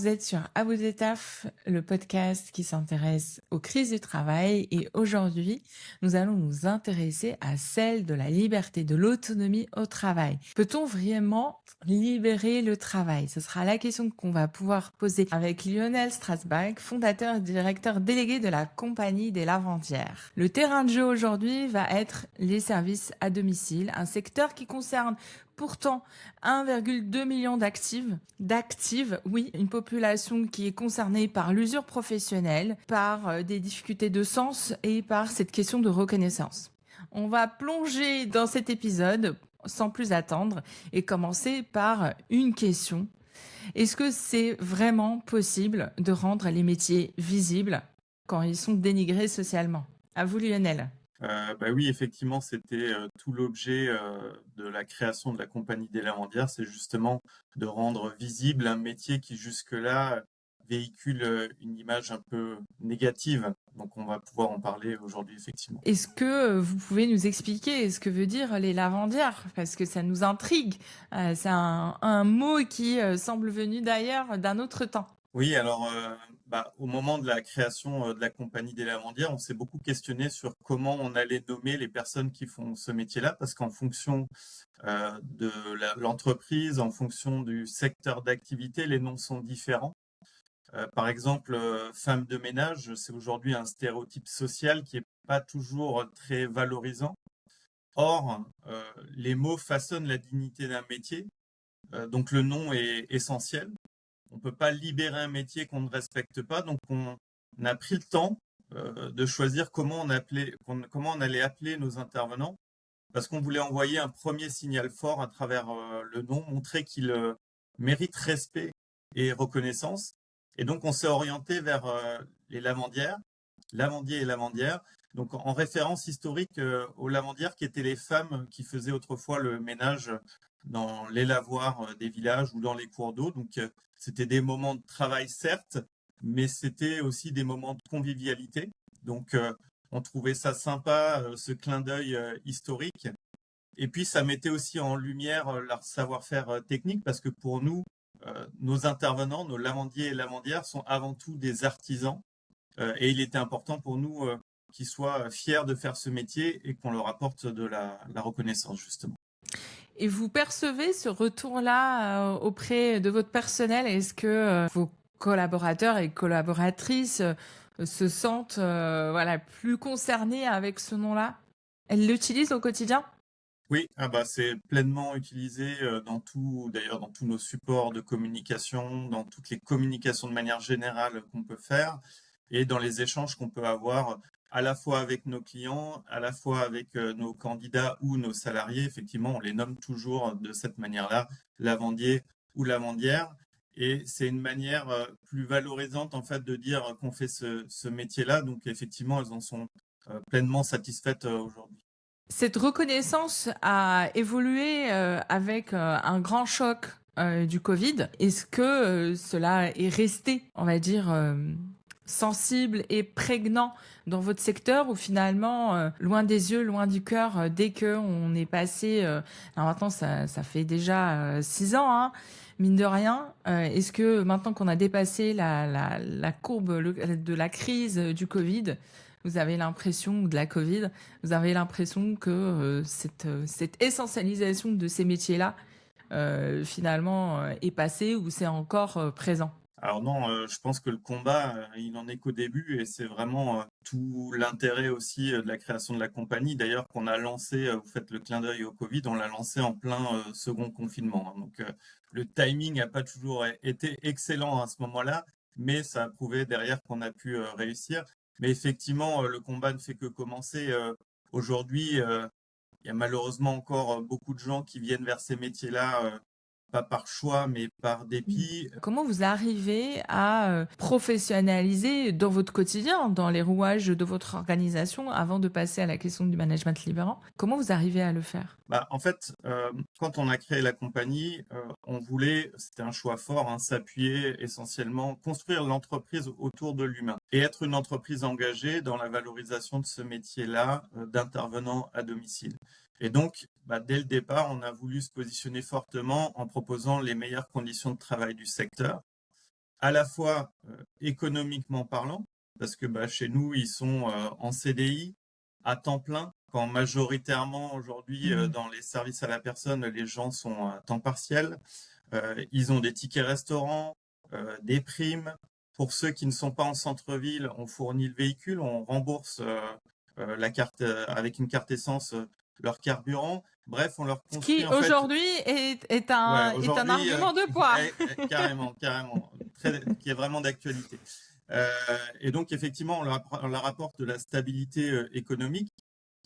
vous êtes sur À bout des taf, le podcast qui s'intéresse aux crises du travail. Et aujourd'hui, nous allons nous intéresser à celle de la liberté, de l'autonomie au travail. Peut-on vraiment libérer le travail? Ce sera la question qu'on va pouvoir poser avec Lionel Strasbach, fondateur et directeur délégué de la Compagnie des Lavandières. Le terrain de jeu aujourd'hui va être les services à domicile, un secteur qui concerne pourtant 1,2 million d'actives, oui, une population qui est concernée par l'usure professionnelle, par des difficultés de sens et par cette question de reconnaissance. On va plonger dans cet épisode sans plus attendre et commencer par une question. Est-ce que c'est vraiment possible de rendre les métiers visibles quand ils sont dénigrés socialement? À vous, Lionel. Oui, effectivement, c'était tout l'objet de la création de la Compagnie des Lavandières, c'est justement de rendre visible un métier qui jusque-là véhicule une image un peu négative. Donc on va pouvoir en parler aujourd'hui, effectivement. Est-ce que vous pouvez nous expliquer ce que veut dire les lavandières? Parce que ça nous intrigue. C'est un mot qui semble venu d'ailleurs d'un autre temps. Oui, alors au moment de la création de la Compagnie des Lavandières, on s'est beaucoup questionné sur comment on allait nommer les personnes qui font ce métier-là, parce qu'en fonction de l'entreprise, en fonction du secteur d'activité, les noms sont différents. Par exemple, femme de ménage, c'est aujourd'hui un stéréotype social qui est pas toujours très valorisant. Or, les mots façonnent la dignité d'un métier, donc le nom est essentiel. On peut pas libérer un métier qu'on ne respecte pas, donc on a pris le temps de choisir comment on allait appeler nos intervenants, parce qu'on voulait envoyer un premier signal fort à travers le nom, montrer qu'il mérite respect et reconnaissance. Et donc on s'est orienté vers les lavandières, lavandiers et lavandières, donc en référence historique aux lavandières qui étaient les femmes qui faisaient autrefois le ménage dans les lavoirs des villages ou dans les cours d'eau. Donc c'était des moments de travail certes, mais c'était aussi des moments de convivialité. Donc on trouvait ça sympa, ce clin d'œil historique. Et puis ça mettait aussi en lumière leur savoir-faire technique, parce que pour nous, nos intervenants, nos lavandiers et lavandières sont avant tout des artisans. Et il était important pour nous qu'ils soient fiers de faire ce métier et qu'on leur apporte de la reconnaissance, justement. Et vous percevez ce retour-là auprès de votre personnel? Est-ce que vos collaborateurs et collaboratrices se sentent plus concernés avec ce nom-là? Elles l'utilisent au quotidien? Oui, c'est pleinement utilisé d'ailleurs dans tous nos supports de communication, dans toutes les communications de manière générale qu'on peut faire et dans les échanges qu'on peut avoir à la fois avec nos clients, à la fois avec nos candidats ou nos salariés. Effectivement, on les nomme toujours de cette manière-là, lavandier ou lavandière. Et c'est une manière plus valorisante en fait de dire qu'on fait ce métier-là. Donc effectivement, elles en sont pleinement satisfaites aujourd'hui. Cette reconnaissance a évolué avec un grand choc du Covid. Est-ce que cela est resté, on va dire, sensible et prégnant dans votre secteur, ou finalement, loin des yeux, loin du cœur, dès qu'on est passé, alors maintenant ça fait déjà 6 ans, hein, mine de rien, est-ce que maintenant qu'on a dépassé la courbe de la crise du Covid, vous avez l'impression, de la Covid, vous avez l'impression que cette essentialisation de ces métiers-là, finalement, est passée, ou c'est encore présent? Alors non, je pense que le combat, il n'en est qu'au début et c'est vraiment tout l'intérêt aussi de la création de la compagnie. D'ailleurs, qu'on a lancé, vous faites le clin d'œil au Covid, on l'a lancé en plein second confinement, hein. Donc le timing n'a pas toujours été excellent à ce moment-là, mais ça a prouvé derrière qu'on a pu réussir. Mais effectivement, le combat ne fait que commencer. Aujourd'hui, il y a malheureusement encore beaucoup de gens qui viennent vers ces métiers-là, pas par choix, mais par dépit. Comment vous arrivez à professionnaliser dans votre quotidien, dans les rouages de votre organisation, avant de passer à la question du management libérant? Comment vous arrivez à le faire? En fait, quand on a créé la compagnie, on voulait, c'était un choix fort, hein, s'appuyer essentiellement, construire l'entreprise autour de l'humain et être une entreprise engagée dans la valorisation de ce métier-là d'intervenant à domicile. Et donc, dès le départ, on a voulu se positionner fortement en proposant les meilleures conditions de travail du secteur, à la fois économiquement parlant, parce que chez nous, ils sont en CDI à temps plein, quand majoritairement aujourd'hui Mmh. dans les services à la personne, les gens sont à temps partiel. Ils ont des tickets restaurants, des primes. Pour ceux qui ne sont pas en centre-ville, on fournit le véhicule, on rembourse la carte avec une carte essence leur carburant. Bref, on leur Ce construit qui en fait. aujourd'hui Ouais, est un aujourd'hui, argument de poids. carrément, carrément, qui est vraiment d'actualité. Et donc, effectivement, on leur apporte de la stabilité économique,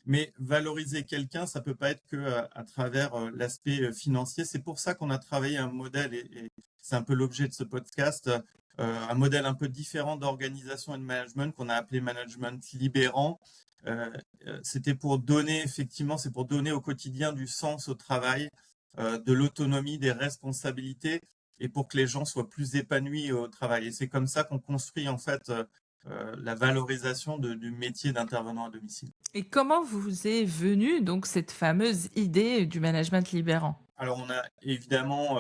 mais valoriser quelqu'un, ça peut pas être que à travers l'aspect financier. C'est pour ça qu'on a travaillé un modèle, et c'est un peu l'objet de ce podcast, un modèle un peu différent d'organisation et de management qu'on a appelé management libérant. Euh, C'était pour donner, effectivement, c'est pour donner au quotidien du sens au travail, de l'autonomie, des responsabilités, et pour que les gens soient plus épanouis au travail. Et c'est comme ça qu'on construit en fait la valorisation du métier d'intervenant à domicile. Et comment vous est venue donc cette fameuse idée du management libérant? Alors, on a évidemment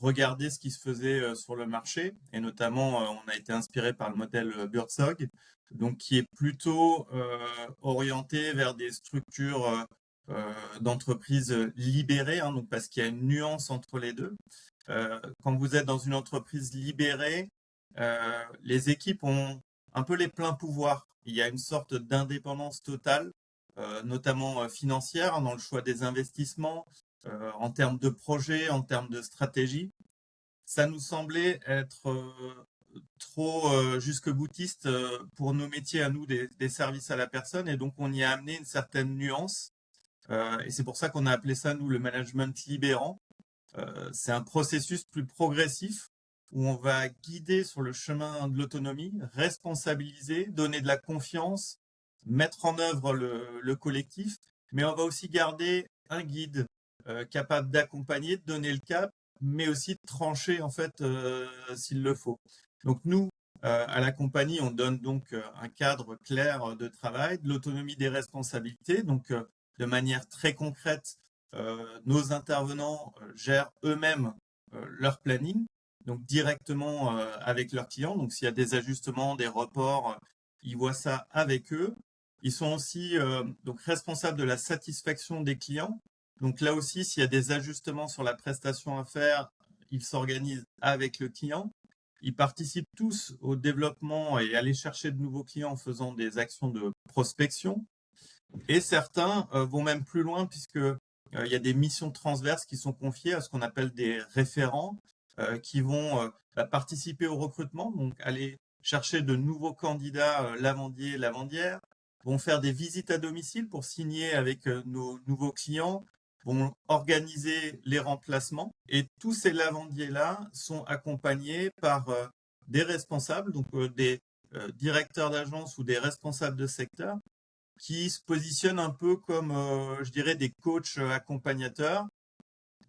regardé ce qui se faisait sur le marché, et notamment, on a été inspiré par le modèle Buurtzorg, donc qui est plutôt orienté vers des structures d'entreprises libérées, hein, donc parce qu'il y a une nuance entre les deux. Quand vous êtes dans une entreprise libérée, les équipes ont un peu les pleins pouvoirs. Il y a une sorte d'indépendance totale, notamment financière, hein, dans le choix des investissements, en termes de projet, en termes de stratégie. Ça nous semblait être trop jusque-boutiste pour nos métiers à nous, des services à la personne, et donc on y a amené une certaine nuance. Et c'est pour ça qu'on a appelé ça, nous, le management libérant. C'est un processus plus progressif où on va guider sur le chemin de l'autonomie, responsabiliser, donner de la confiance, mettre en œuvre le collectif, mais on va aussi garder un guide capable d'accompagner, de donner le cap, mais aussi de trancher en fait s'il le faut. Donc nous, à la compagnie, on donne donc un cadre clair de travail, de l'autonomie des responsabilités, donc de manière très concrète. Nos intervenants gèrent eux-mêmes leur planning, donc directement avec leurs clients. Donc s'il y a des ajustements, des reports, ils voient ça avec eux. Ils sont aussi donc responsables de la satisfaction des clients. Donc là aussi, s'il y a des ajustements sur la prestation à faire, ils s'organisent avec le client. Ils participent tous au développement et aller chercher de nouveaux clients en faisant des actions de prospection. Et certains vont même plus loin, puisque il y a des missions transverses qui sont confiées à ce qu'on appelle des référents, qui vont participer au recrutement, donc aller chercher de nouveaux candidats lavandiers, lavandières, vont faire des visites à domicile pour signer avec nos nouveaux clients, vont organiser les remplacements. Et tous ces lavandiers-là sont accompagnés par des responsables, donc des directeurs d'agence ou des responsables de secteur, qui se positionnent un peu comme, je dirais, des coachs accompagnateurs,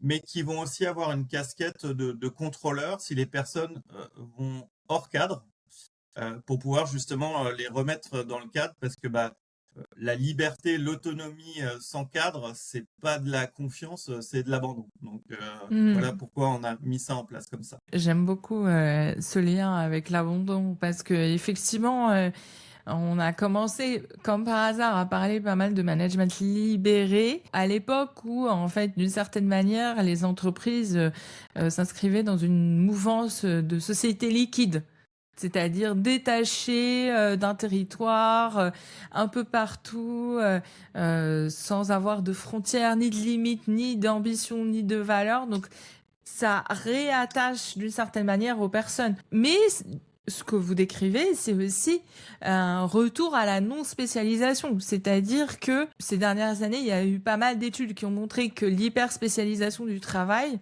mais qui vont aussi avoir une casquette de contrôleur si les personnes vont hors cadre, pour pouvoir justement les remettre dans le cadre, parce que la liberté, l'autonomie sans cadre, c'est pas de la confiance, c'est de l'abandon. Donc voilà Mmh. pourquoi on a mis ça en place comme ça. J'aime beaucoup ce lien avec l'abandon parce que effectivement, on a commencé comme par hasard à parler pas mal de management libéré à l'époque où, en fait, d'une certaine manière, les entreprises s'inscrivaient dans une mouvance de société liquide. C'est-à-dire détachées d'un territoire, un peu partout, sans avoir de frontières, ni de limites, ni d'ambition, ni de valeurs. Donc, ça réattache d'une certaine manière aux personnes. Mais ce que vous décrivez, c'est aussi un retour à la non-spécialisation. C'est-à-dire que ces dernières années, il y a eu pas mal d'études qui ont montré que l'hyperspécialisation du travail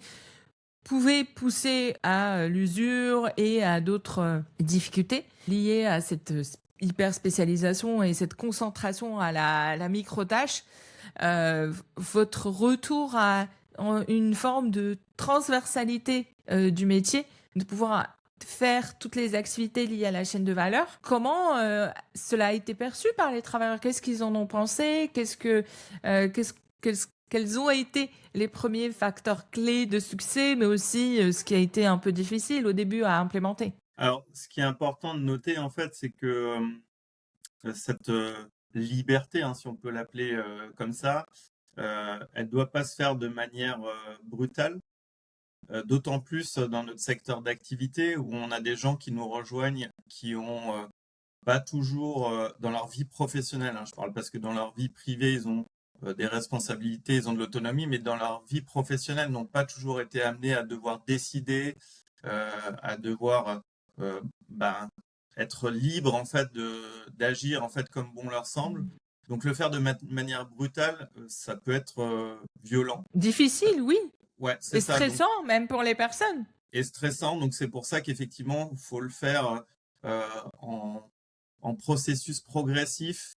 pouvait pousser à l'usure et à d'autres difficultés liées à cette hyperspécialisation et cette concentration à la micro-tâche. Votre retour à une forme de transversalité du métier, de pouvoir faire toutes les activités liées à la chaîne de valeur. Comment cela a été perçu par les travailleurs? Qu'est-ce qu'ils en ont pensé? Qu'est-ce quels ont été les premiers facteurs clés de succès, mais aussi ce qui a été un peu difficile au début à implémenter? Alors, ce qui est important de noter, en fait, c'est que cette liberté, hein, si on peut l'appeler comme ça, elle doit pas se faire de manière brutale. D'autant plus dans notre secteur d'activité où on a des gens qui nous rejoignent, qui ont pas toujours dans leur vie professionnelle, hein, je parle parce que dans leur vie privée, ils ont des responsabilités, ils ont de l'autonomie, mais dans leur vie professionnelle, n'ont pas toujours été amenés à devoir décider, à devoir euh, ben, être libre en fait d'agir en fait comme bon leur semble. Donc le faire de manière brutale, ça peut être violent. Difficile, oui, Ouais, c'est et ça. Donc stressant même pour les personnes. et stressant. Donc c'est pour ça qu'effectivement, il faut le faire euh, en, en processus progressif.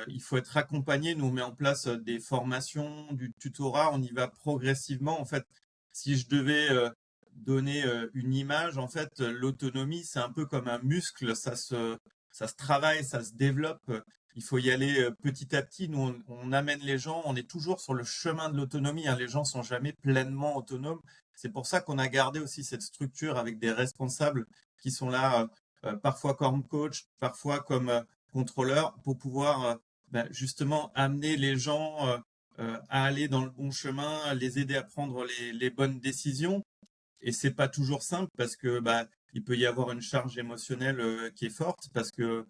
Il faut être accompagné. Nous, on met en place des formations, du tutorat. On y va progressivement. En fait, si je devais donner une image, en fait, l'autonomie, c'est un peu comme un muscle. Ça se travaille, ça se développe. Il faut y aller petit à petit. Nous, on amène les gens. On est toujours sur le chemin de l'autonomie, hein. Les gens sont jamais pleinement autonomes. C'est pour ça qu'on a gardé aussi cette structure avec des responsables qui sont là, parfois comme coach, parfois comme contrôleur, pour pouvoir justement amener les gens à aller dans le bon chemin, à les aider à prendre les bonnes décisions. Et c'est pas toujours simple parce que il peut y avoir une charge émotionnelle qui est forte parce que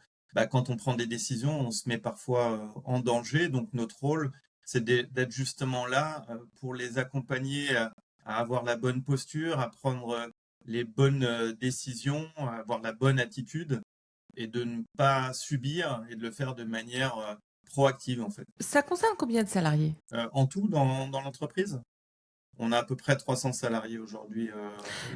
quand on prend des décisions, on se met parfois en danger. Donc notre rôle, c'est d'être justement là pour les accompagner à avoir la bonne posture, à prendre les bonnes décisions, à avoir la bonne attitude et de ne pas subir et de le faire de manière proactive en fait. Ça concerne combien de salariés? En tout, dans l'entreprise, on a à peu près 300 salariés aujourd'hui,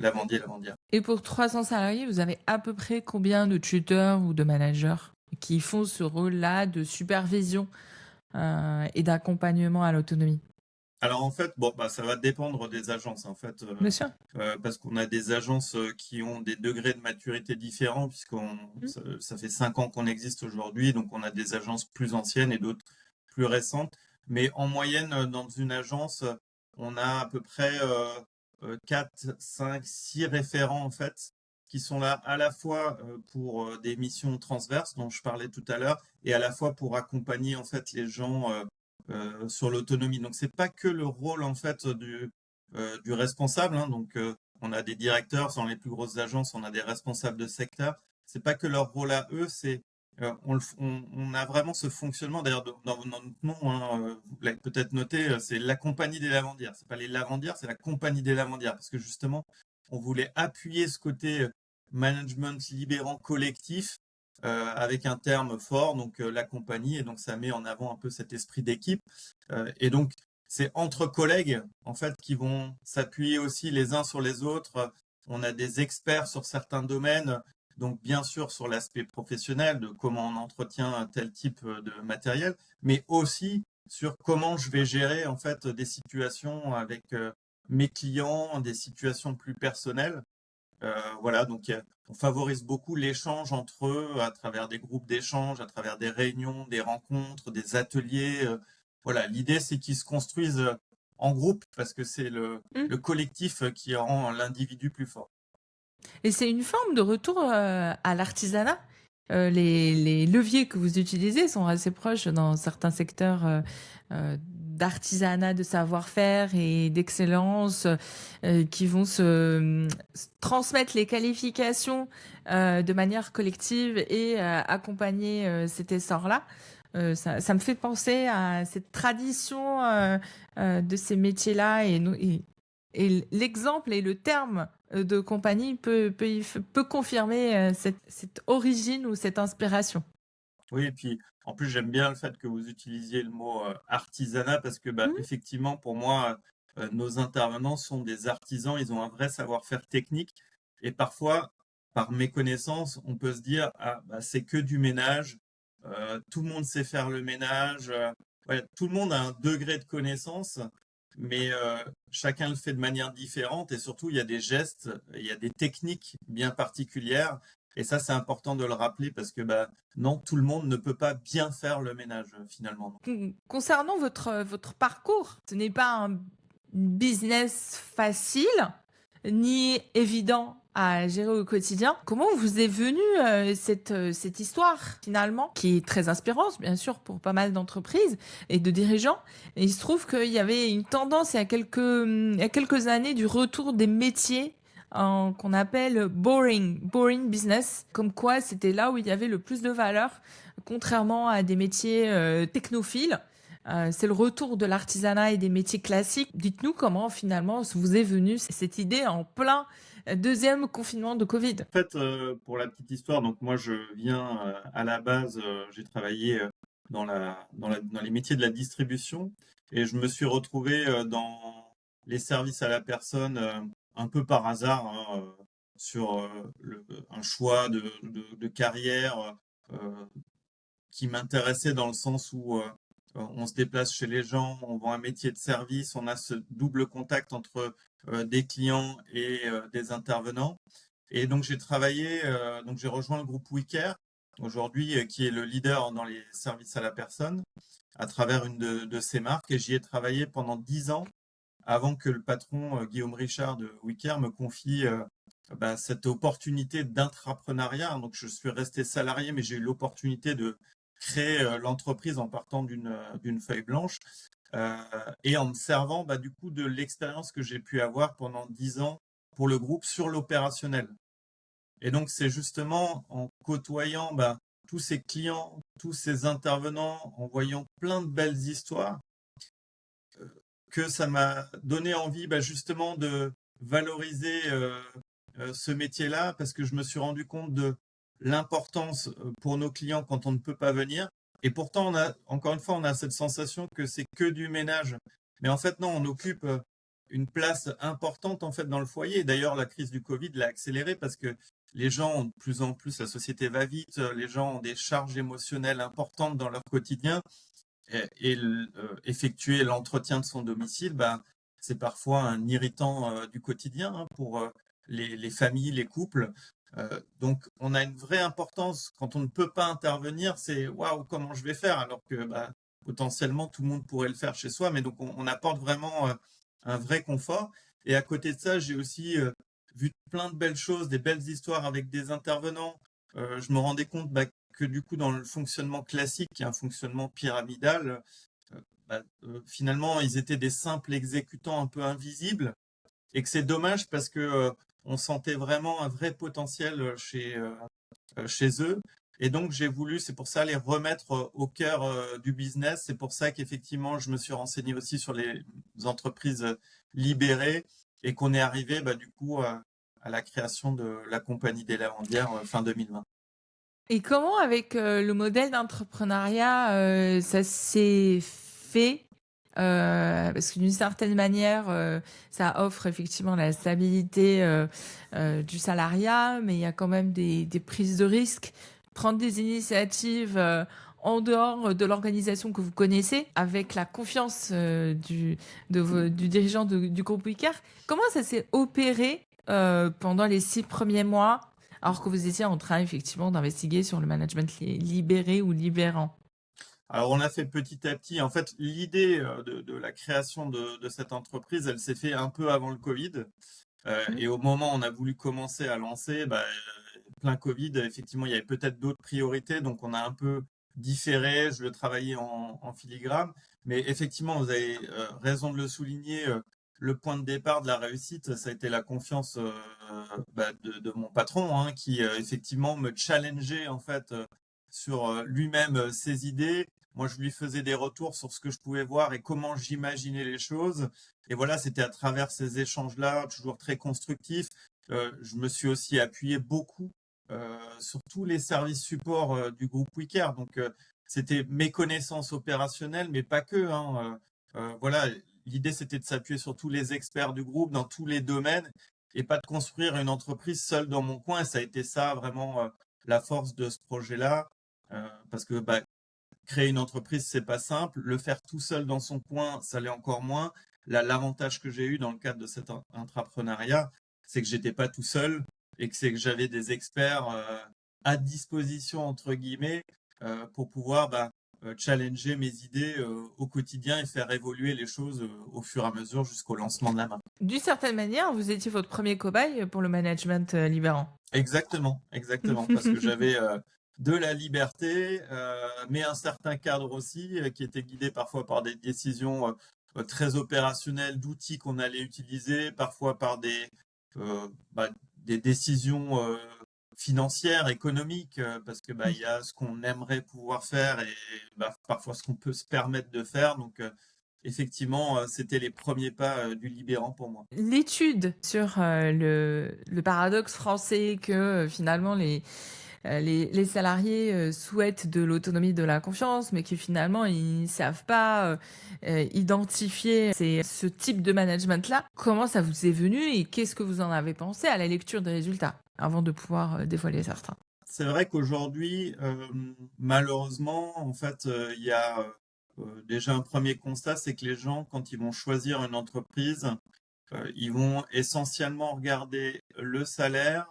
Lavandier, Lavandière. Et pour 300 salariés, vous avez à peu près combien de tuteurs ou de managers qui font ce rôle-là de supervision et d'accompagnement à l'autonomie? Alors en fait, bon, ça va dépendre des agences en fait, Bien sûr. parce qu'on a des agences qui ont des degrés de maturité différents, puisqu'on Mm. ça fait 5 ans qu'on existe aujourd'hui, donc on a des agences plus anciennes et d'autres plus récentes. Mais en moyenne, dans une agence, on a à peu près 4, 5, 6 référents en fait, qui sont là à la fois pour des missions transverses dont je parlais tout à l'heure, et à la fois pour accompagner en fait les gens sur l'autonomie. Donc c'est pas que le rôle en fait du responsable, hein. Donc on a des directeurs dans les plus grosses agences, on a des responsables de secteur. C'est pas que leur rôle à eux, c'est on a vraiment ce fonctionnement. D'ailleurs dans notre nom, hein, vous l'avez peut-être noté, c'est la compagnie des lavandières. C'est pas les lavandières, c'est la compagnie des lavandières parce que justement on voulait appuyer ce côté management libérant collectif avec un terme fort, donc la compagnie, et donc ça met en avant un peu cet esprit d'équipe. Et donc, c'est entre collègues, en fait, qui vont s'appuyer aussi les uns sur les autres. On a des experts sur certains domaines, donc bien sûr sur l'aspect professionnel, de comment on entretient tel type de matériel, mais aussi sur comment je vais gérer, en fait, des situations avec mes clients, des situations plus personnelles. Voilà, donc on favorise beaucoup l'échange entre eux à travers des groupes d'échange, à travers des réunions, des rencontres, des ateliers. Voilà, l'idée c'est qu'ils se construisent en groupe parce que c'est Mm. le collectif qui rend l'individu plus fort. Et c'est une forme de retour à l'artisanat. Les leviers que vous utilisez sont assez proches dans certains secteurs d'artisanat, de savoir-faire et d'excellence qui vont se transmettre les qualifications de manière collective et accompagner cet essor-là. Ça me fait penser à cette tradition de ces métiers-là et l'exemple et le terme de compagnie peut confirmer cette origine ou cette inspiration. Oui, et puis en plus j'aime bien le fait que vous utilisiez le mot artisanat parce que Mhm. effectivement pour moi nos intervenants sont des artisans, ils ont un vrai savoir-faire technique et parfois par méconnaissance on peut se dire ah c'est que du ménage, tout le monde sait faire le ménage, ouais, tout le monde a un degré de connaissance mais chacun le fait de manière différente et surtout il y a des gestes, il y a des techniques bien particulières Et ça, c'est important de le rappeler parce que bah, non, tout le monde ne peut pas bien faire le ménage finalement. Concernant votre parcours, ce n'est pas un business facile ni évident à gérer au quotidien. Comment vous est venue cette histoire finalement, qui est très inspirante bien sûr pour pas mal d'entreprises et de dirigeants. Et il se trouve qu'il y avait une tendance il y a quelques années du retour des métiers qu'on appelle boring business, comme quoi c'était là où il y avait le plus de valeur, contrairement à des métiers technophiles. C'est le retour de l'artisanat et des métiers classiques. Dites-nous comment finalement vous est venue cette idée en plein deuxième confinement de Covid. En fait, pour la petite histoire, donc moi je viens à la base, j'ai travaillé dans les métiers de la distribution et je me suis retrouvé dans les services à la personne un peu par hasard hein, sur un choix de carrière qui m'intéressait dans le sens où on se déplace chez les gens, on vend un métier de service, on a ce double contact entre des clients et des intervenants. Et donc j'ai travaillé, donc j'ai rejoint le groupe WeCare, aujourd'hui qui est le leader dans les services à la personne, à travers une de ses marques. Et j'y ai travaillé pendant 10 ans avant que le patron Guillaume Richard de WeCare me confie cette opportunité d'intrapreneuriat. Donc je suis resté salarié, mais j'ai eu l'opportunité de créer l'entreprise en partant d'une feuille blanche et en me servant du coup de l'expérience que j'ai pu avoir pendant 10 ans pour le groupe sur l'opérationnel. Et donc c'est justement en côtoyant tous ces clients, tous ces intervenants, en voyant plein de belles histoires, que ça m'a donné envie justement de valoriser ce métier-là, parce que je me suis rendu compte de l'importance pour nos clients quand on ne peut pas venir. Et pourtant, encore une fois, on a cette sensation que c'est que du ménage. Mais en fait, non, on occupe une place importante en fait dans le foyer. D'ailleurs, la crise du Covid l'a accéléré parce que les gens ont de plus en plus, la société va vite, les gens ont des charges émotionnelles importantes dans leur quotidien et effectuer l'entretien de son domicile, c'est parfois un irritant du quotidien hein, pour les familles, les couples. Donc, on a une vraie importance quand on ne peut pas intervenir. C'est waouh, comment je vais faire alors que potentiellement tout le monde pourrait le faire chez soi. Mais donc, on apporte vraiment un vrai confort. Et à côté de ça, j'ai aussi vu plein de belles choses, des belles histoires avec des intervenants. Je me rendais compte que du coup, dans le fonctionnement classique, qui est un fonctionnement pyramidal, finalement, ils étaient des simples exécutants un peu invisibles et que c'est dommage parce que on sentait vraiment un vrai potentiel chez eux. Et donc, j'ai voulu, c'est pour ça, les remettre au cœur du business. C'est pour ça qu'effectivement, je me suis renseigné aussi sur les entreprises libérées et qu'on est arrivé du coup à la création de la compagnie des lavandières fin 2020. Et comment, avec le modèle d'entrepreneuriat, ça s'est fait parce que d'une certaine manière, ça offre effectivement la stabilité du salariat, mais il y a quand même des prises de risques, prendre des initiatives en dehors de l'organisation que vous connaissez, avec la confiance du dirigeant du groupe WeCare. Comment ça s'est opéré pendant les 6 premiers mois, alors que vous étiez en train effectivement d'investiguer sur le management libéré ou libérant? Alors, on a fait petit à petit. En fait, l'idée de la création de cette entreprise, elle s'est fait un peu avant le Covid. Et au moment où on a voulu commencer à lancer, plein Covid, effectivement, il y avait peut-être d'autres priorités. Donc, on a un peu différé. Je le travaillais en filigrane. Mais effectivement, vous avez raison de le souligner. Le point de départ de la réussite, ça a été la confiance de mon patron, hein, qui effectivement me challengeait en fait sur lui-même ses idées. Moi, je lui faisais des retours sur ce que je pouvais voir et comment j'imaginais les choses. Et voilà, c'était à travers ces échanges-là, toujours très constructifs. Je me suis aussi appuyé beaucoup sur tous les services supports du groupe WeCare. Donc, c'était mes connaissances opérationnelles, mais pas que. Hein. Voilà, l'idée, c'était de s'appuyer sur tous les experts du groupe dans tous les domaines et pas de construire une entreprise seule dans mon coin. Et ça a été ça, vraiment, la force de ce projet-là. Parce que créer une entreprise, c'est pas simple. Le faire tout seul dans son coin, ça l'est encore moins. L'avantage que j'ai eu dans le cadre de cet intrapreneuriat, c'est que j'étais pas tout seul. et que c'est que j'avais des experts à disposition, entre guillemets, pour pouvoir challenger mes idées au quotidien et faire évoluer les choses au fur et à mesure jusqu'au lancement de la marque. D'une certaine manière, vous étiez votre premier cobaye pour le management libérant. Exactement, exactement, parce que j'avais de la liberté, mais un certain cadre aussi, qui était guidé parfois par des décisions très opérationnelles d'outils qu'on allait utiliser, parfois par des décisions financières, économiques, parce que il y a ce qu'on aimerait pouvoir faire et parfois ce qu'on peut se permettre de faire. Donc effectivement, c'était les premiers pas du libérant pour moi. L'étude sur le paradoxe français que finalement les salariés souhaitent de l'autonomie, de la confiance, mais qui finalement ils ne savent pas identifier ce type de management-là. Comment ça vous est venu et qu'est-ce que vous en avez pensé à la lecture des résultats avant de pouvoir dévoiler certains? C'est vrai qu'aujourd'hui, malheureusement, en fait, il y a déjà un premier constat, c'est que les gens, quand ils vont choisir une entreprise, ils vont essentiellement regarder le salaire,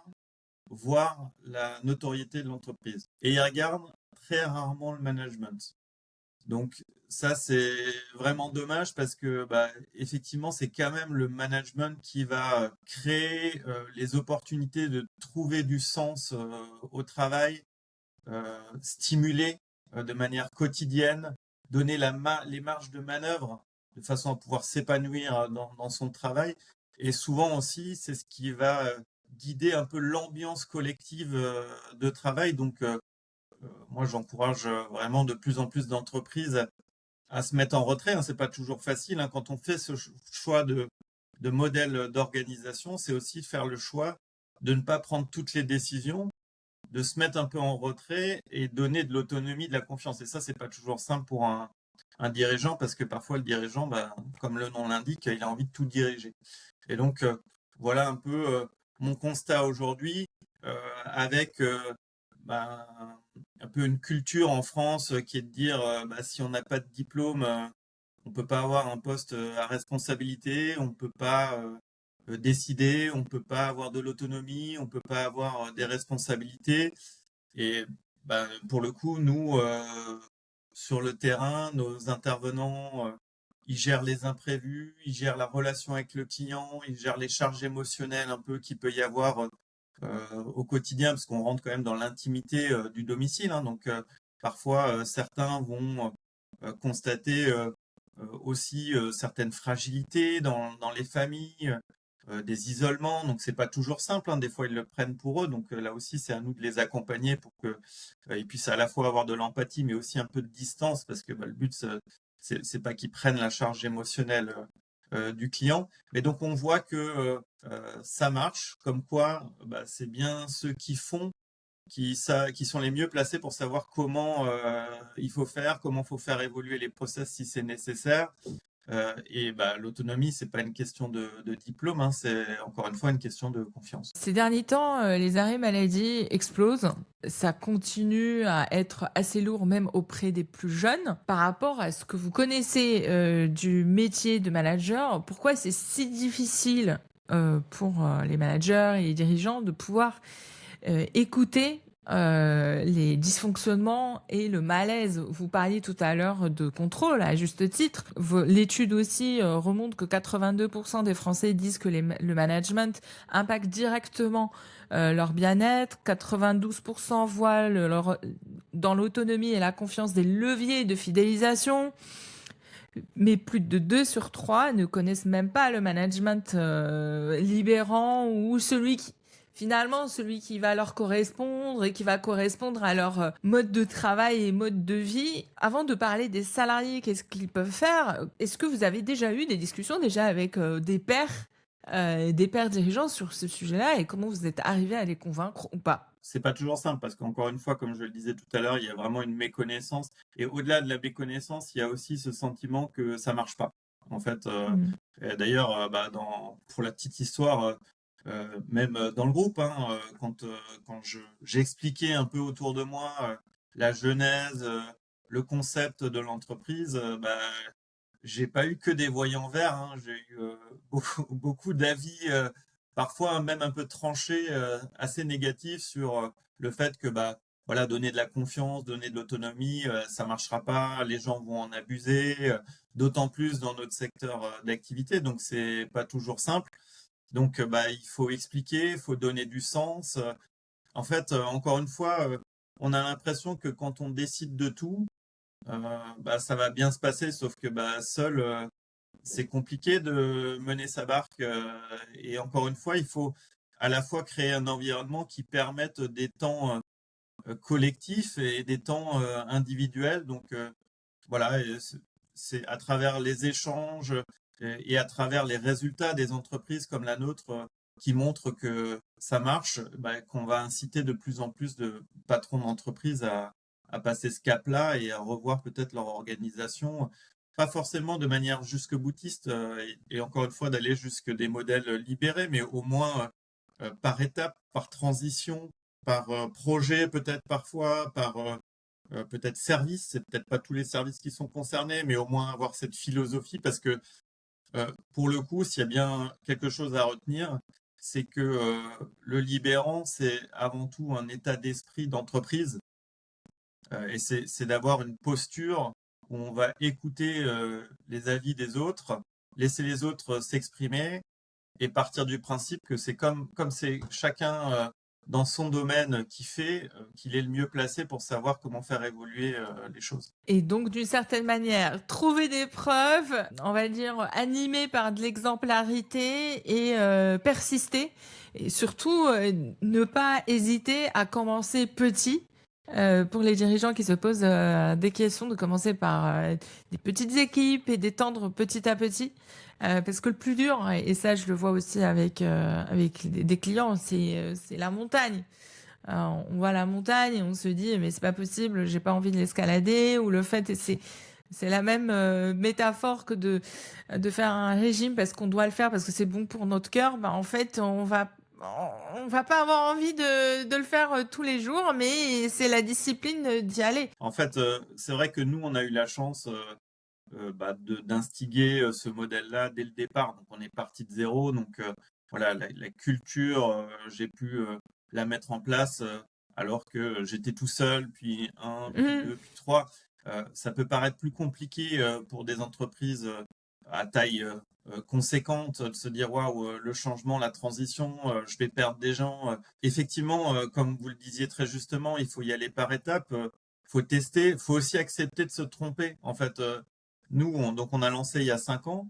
voire la notoriété de l'entreprise. Et ils regardent très rarement le management. Donc ça, c'est vraiment dommage parce que effectivement, c'est quand même le management qui va créer les opportunités de trouver du sens au travail, stimuler de manière quotidienne, donner les marges de manœuvre de façon à pouvoir s'épanouir dans son travail. Et souvent aussi, c'est ce qui va guider un peu l'ambiance collective de travail. Donc, moi, j'encourage vraiment de plus en plus d'entreprises à se mettre en retrait. Hein. C'est pas toujours facile. Hein. Quand on fait ce choix de modèle d'organisation, c'est aussi faire le choix de ne pas prendre toutes les décisions, de se mettre un peu en retrait et donner de l'autonomie, de la confiance. Et ça, c'est pas toujours simple pour un dirigeant parce que parfois le dirigeant, comme le nom l'indique, il a envie de tout diriger. Et donc, voilà un peu mon constat aujourd'hui avec bah, un peu une culture en France qui est de dire si on n'a pas de diplôme, on peut pas avoir un poste à responsabilité, on peut pas décider, on peut pas avoir de l'autonomie, on peut pas avoir des responsabilités. Et pour le coup, nous, sur le terrain, nos intervenants, ils gèrent les imprévus, ils gèrent la relation avec le client, ils gèrent les charges émotionnelles un peu qu'il peut y avoir au quotidien, parce qu'on rentre quand même dans l'intimité du domicile. Hein. Donc, parfois, certains vont constater aussi certaines fragilités dans les familles, des isolements. Donc, c'est pas toujours simple. Hein. Des fois, ils le prennent pour eux. Donc, là aussi, c'est à nous de les accompagner pour que ils puissent à la fois avoir de l'empathie, mais aussi un peu de distance, parce que le but, c'est pas qu'ils prennent la charge émotionnelle du client. Mais donc, on voit que ça marche, comme quoi c'est bien ceux qui font qui sont les mieux placés pour savoir comment il faut faire, comment il faut faire évoluer les process si c'est nécessaire. Et l'autonomie, c'est pas une question de diplôme, hein, c'est encore une fois une question de confiance. Ces derniers temps, les arrêts maladie explosent. Ça continue à être assez lourd même auprès des plus jeunes. Par rapport à ce que vous connaissez du métier de manager, pourquoi c'est si difficile pour les managers et les dirigeants de pouvoir écouter les dysfonctionnements et le malaise. Vous parliez tout à l'heure de contrôle, à juste titre. L'étude aussi remonte que 82% des Français disent que le management impacte directement leur bien-être. 92% voient dans l'autonomie et la confiance des leviers de fidélisation. Mais plus de 2 sur 3 ne connaissent même pas le management libérant ou celui qui va leur correspondre et qui va correspondre à leur mode de travail et mode de vie. Avant de parler des salariés, qu'est-ce qu'ils peuvent faire? Est-ce que vous avez déjà eu des discussions avec des pairs dirigeants sur ce sujet-là et comment vous êtes arrivé à les convaincre ou pas? C'est pas toujours simple parce qu'encore une fois, comme je le disais tout à l'heure, il y a vraiment une méconnaissance. Et au-delà de la méconnaissance, il y a aussi ce sentiment que ça marche pas. En fait, et d'ailleurs, pour la petite histoire, même dans le groupe, hein, quand j'ai expliqué un peu autour de moi la genèse, le concept de l'entreprise, j'ai pas eu que des voyants verts. Hein, j'ai eu beaucoup, beaucoup d'avis parfois même un peu tranché, assez négatif sur le fait que voilà, donner de la confiance, donner de l'autonomie, ça marchera pas, les gens vont en abuser, d'autant plus dans notre secteur d'activité, donc c'est pas toujours simple. Donc il faut expliquer, il faut donner du sens. En fait, encore une fois, on a l'impression que quand on décide de tout, ça va bien se passer, sauf que seul, c'est compliqué de mener sa barque. Et encore une fois, il faut à la fois créer un environnement qui permette des temps collectifs et des temps individuels. Donc voilà, et c'est à travers les échanges et à travers les résultats des entreprises comme la nôtre qui montrent que ça marche, qu'on va inciter de plus en plus de patrons d'entreprise à passer ce cap-là et à revoir peut-être leur organisation, pas forcément de manière jusque-boutiste et encore une fois d'aller jusque des modèles libérés, mais au moins par étape, par transition, par projet peut-être parfois, par peut-être service, c'est peut-être pas tous les services qui sont concernés, mais au moins avoir cette philosophie parce que pour le coup, s'il y a bien quelque chose à retenir, c'est que le libérant, c'est avant tout un état d'esprit d'entreprise et c'est d'avoir une posture où on va écouter les avis des autres, laisser les autres s'exprimer et partir du principe que c'est comme c'est chacun dans son domaine qui fait, qu'il est le mieux placé pour savoir comment faire évoluer les choses. Et donc, d'une certaine manière, trouver des preuves, on va dire animées par de l'exemplarité et persister. Et surtout, ne pas hésiter à commencer petit. Pour les dirigeants qui se posent des questions, de commencer par des petites équipes et d'étendre petit à petit. Parce que le plus dur, et ça je le vois aussi avec des clients, c'est la montagne. On voit la montagne et on se dit mais c'est pas possible, j'ai pas envie de l'escalader, ou le fait, et c'est la même métaphore que de faire un régime parce qu'on doit le faire parce que c'est bon pour notre cœur. En fait on va pas avoir envie de le faire tous les jours, mais c'est la discipline d'y aller. En fait, c'est vrai que nous, on a eu la chance d'instiguer ce modèle-là dès le départ. Donc, on est parti de zéro. Donc, voilà, la culture, j'ai pu la mettre en place alors que j'étais tout seul, puis un, puis Mhm. deux, puis trois. Ça peut paraître plus compliqué pour des entreprises à taille conséquente de se dire waouh, le changement, la transition, je vais perdre des gens. Effectivement, comme vous le disiez très justement, il faut y aller par étapes. Faut tester, faut aussi accepter de se tromper. En fait, nous, donc on a lancé il y a 5 ans.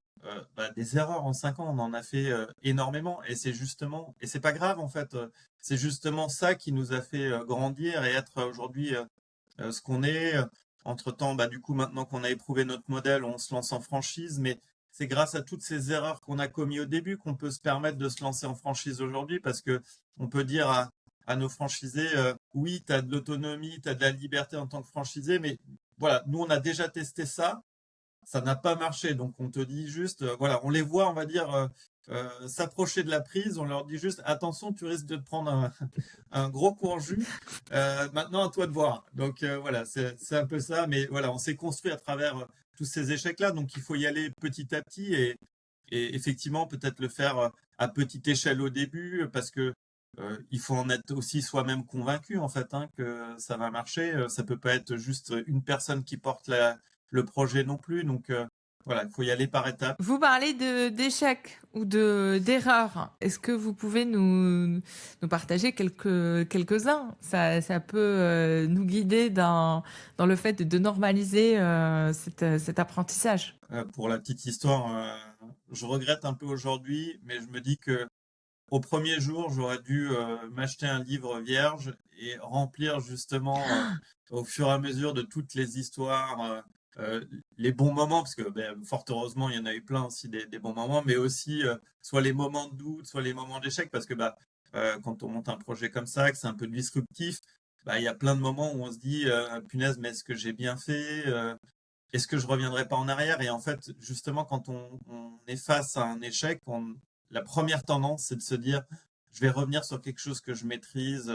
Des erreurs en 5 ans, on en a fait énormément, et c'est justement, et c'est pas grave en fait. C'est justement ça qui nous a fait grandir et être aujourd'hui ce qu'on est. Entre-temps, du coup, maintenant qu'on a éprouvé notre modèle, on se lance en franchise, mais c'est grâce à toutes ces erreurs qu'on a commises au début qu'on peut se permettre de se lancer en franchise aujourd'hui, parce que on peut dire à nos franchisés, oui, tu as de l'autonomie, tu as de la liberté en tant que franchisé, mais voilà, nous, on a déjà testé ça, ça n'a pas marché. Donc, on te dit juste, voilà, on les voit, on va dire, s'approcher de la prise, on leur dit juste, attention, tu risques de te prendre un gros coup en jus. Maintenant, à toi de voir. Donc, voilà, c'est un peu ça, mais voilà, on s'est construit à travers tous ces échecs-là, donc il faut y aller petit à petit et effectivement, peut-être le faire à petite échelle au début, parce que il faut en être aussi soi-même convaincu en fait que ça va marcher. Ça peut pas être juste une personne qui porte le projet non plus. Donc voilà, il faut y aller par étapes. Vous parlez d'échecs ou d'erreurs. Est-ce que vous pouvez nous partager quelques-uns? Ça peut nous guider dans le fait de normaliser cet apprentissage. Pour la petite histoire, je regrette un peu aujourd'hui, mais je me dis que au premier jour, j'aurais dû m'acheter un livre vierge et remplir justement au fur et à mesure de toutes les histoires, les bons moments, parce que fort heureusement, il y en a eu plein aussi des bons moments, mais aussi soit les moments de doute, soit les moments d'échec, parce que quand on monte un projet comme ça, que c'est un peu disruptif, il y a plein de moments où on se dit, punaise, mais est-ce que j'ai bien fait? Est-ce que je reviendrai pas en arrière? Et en fait, justement, quand on est face à un échec, la première tendance, c'est de se dire, je vais revenir sur quelque chose que je maîtrise,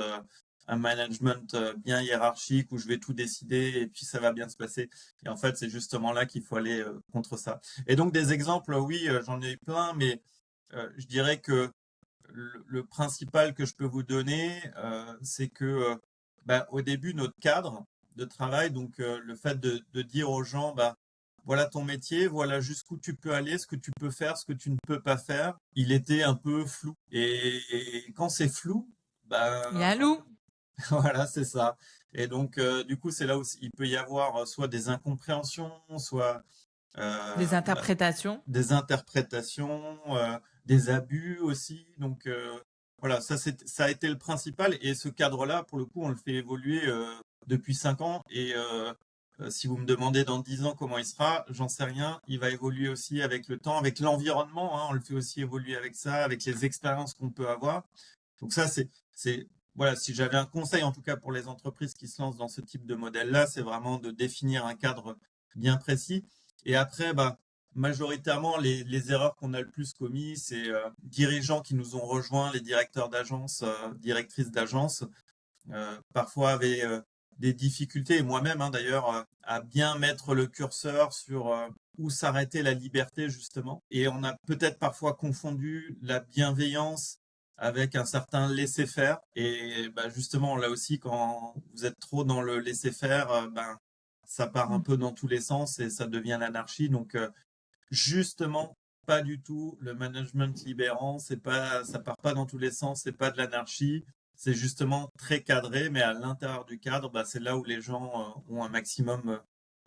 un management bien hiérarchique où je vais tout décider et puis ça va bien se passer. Et en fait, c'est justement là qu'il faut aller contre ça. Et donc des exemples, oui, j'en ai eu plein, mais je dirais que le principal que je peux vous donner, c'est que au début, notre cadre de travail, donc le fait de dire aux gens, voilà ton métier, voilà jusqu'où tu peux aller, ce que tu peux faire, ce que tu ne peux pas faire, il était un peu flou. Et quand c'est flou, Il y a un loup, voilà, c'est ça. Et donc, du coup, c'est là où il peut y avoir soit des incompréhensions, soit des euh, bah, interprétations. des interprétations, des abus aussi. Donc voilà, ça a été le principal. Et ce cadre-là, pour le coup, on le fait évoluer depuis 5 ans. Et si vous me demandez dans 10 ans comment il sera, j'en sais rien. Il va évoluer aussi avec le temps, avec l'environnement, hein. On le fait aussi évoluer avec ça, avec les expériences qu'on peut avoir. Donc ça, voilà, si j'avais un conseil, en tout cas pour les entreprises qui se lancent dans ce type de modèle-là, c'est vraiment de définir un cadre bien précis. Et après, majoritairement, les erreurs qu'on a le plus commises, c'est dirigeants qui nous ont rejoints, les directeurs d'agence, directrices d'agence, parfois avaient des difficultés, et moi-même d'ailleurs, à bien mettre le curseur sur où s'arrêtait la liberté justement. Et on a peut-être parfois confondu la bienveillance avec un certain laisser-faire. Et justement, là aussi, quand vous êtes trop dans le laisser-faire, ça part un Mmh. peu dans tous les sens et ça devient l'anarchie. Donc, justement, pas du tout. Le management libérant, ça part pas dans tous les sens, c'est pas de l'anarchie. C'est justement très cadré, mais à l'intérieur du cadre, c'est là où les gens ont un maximum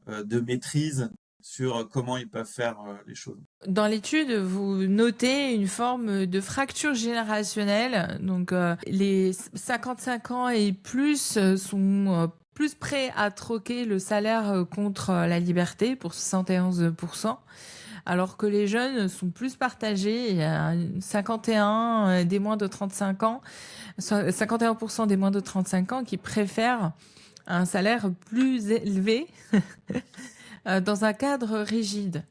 de maîtrise sur comment ils peuvent faire les choses. Dans l'étude, vous notez une forme de fracture générationnelle. Donc, les 55 ans et plus sont plus prêts à troquer le salaire contre la liberté pour 71%, alors que les jeunes sont plus partagés. Il y a 51 des moins de 35 ans, 51% des moins de 35 ans qui préfèrent un salaire plus élevé dans un cadre rigide.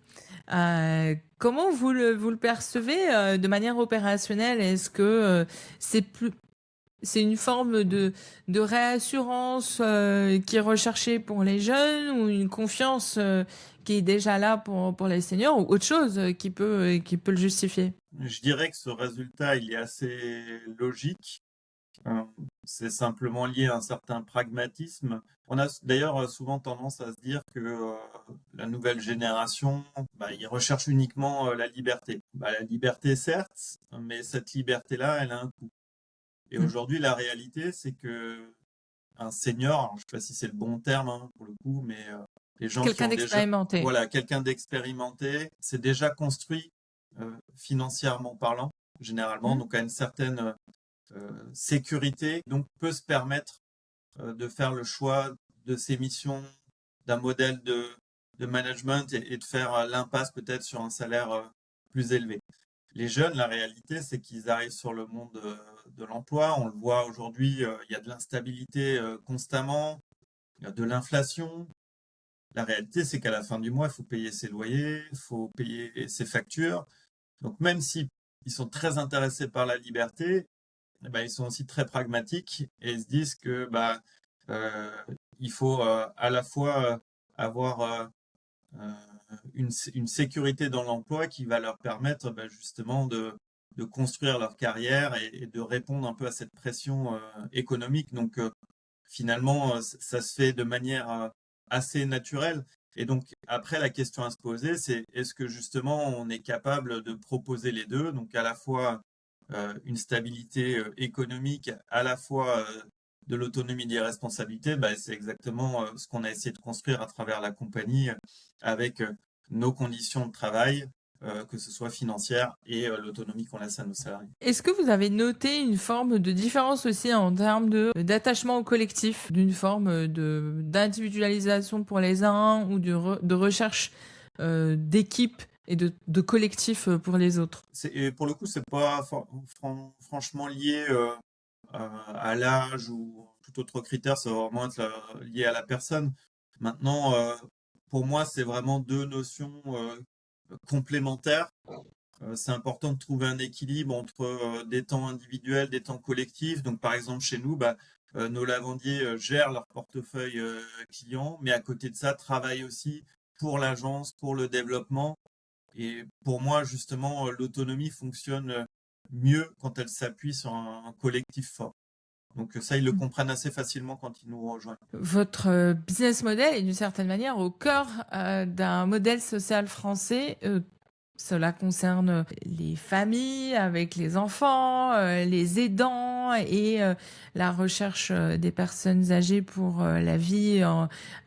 Comment vous le percevez de manière opérationnelle? Est-ce que c'est une forme de réassurance qui est recherchée pour les jeunes, ou une confiance qui est déjà là pour les seniors, ou autre chose qui peut le justifier? Je dirais que ce résultat, il est assez logique. Euh, C'est simplement lié à un certain pragmatisme. On a d'ailleurs souvent tendance à se dire que la nouvelle génération, ils recherchent uniquement la liberté. La liberté, certes, mais cette liberté-là, elle a un coût. Et Mm. aujourd'hui, la réalité, c'est que un senior, alors, je ne sais pas si c'est le bon terme pour le coup, mais les gens qui Quelqu'un ont déjà, d'expérimenté. voilà, quelqu'un d'expérimenté, c'est déjà construit financièrement parlant, généralement, Mm. donc à une certaine sécurité, donc peut se permettre de faire le choix de ses missions, d'un modèle de management et de faire l'impasse peut-être sur un salaire plus élevé. Les jeunes, la réalité, c'est qu'ils arrivent sur le monde de l'emploi. On le voit aujourd'hui, il y a de l'instabilité constamment, il y a de l'inflation. La réalité, c'est qu'à la fin du mois, il faut payer ses loyers, il faut payer ses factures. Donc même si ils sont très intéressés par la liberté, ils sont aussi très pragmatiques et ils se disent que euh, il faut à la fois avoir euh, une sécurité dans l'emploi qui va leur permettre justement de construire leur carrière et de répondre un peu à cette pression économique. Donc finalement, ça se fait de manière assez naturelle. Et donc après, la question à se poser, c'est est-ce que justement on est capable de proposer les deux, donc à la fois une stabilité économique, à la fois de l'autonomie des responsabilités. C'est exactement ce qu'on a essayé de construire à travers la compagnie avec nos conditions de travail, que ce soit financières et l'autonomie qu'on laisse à nos salariés. Est-ce que vous avez noté une forme de différence aussi en termes d'attachement au collectif, d'une forme d'individualisation pour les uns, ou de recherche d'équipe et de collectif pour les autres? Et pour le coup, c'est pas franchement lié à l'âge ou tout autre critère, ça va vraiment être lié à la personne. Maintenant, pour moi, c'est vraiment deux notions complémentaires. C'est important de trouver un équilibre entre des temps individuels, des temps collectifs. Donc, par exemple, chez nous, nos lavandiers gèrent leur portefeuille client, mais à côté de ça, travaillent aussi pour l'agence, pour le développement. Et pour moi, justement, l'autonomie fonctionne mieux quand elle s'appuie sur un collectif fort. Donc ça, ils le comprennent assez facilement quand ils nous rejoignent. Votre business model est d'une certaine manière au cœur d'un modèle social français. Cela concerne les familles avec les enfants, les aidants et la recherche des personnes âgées pour la vie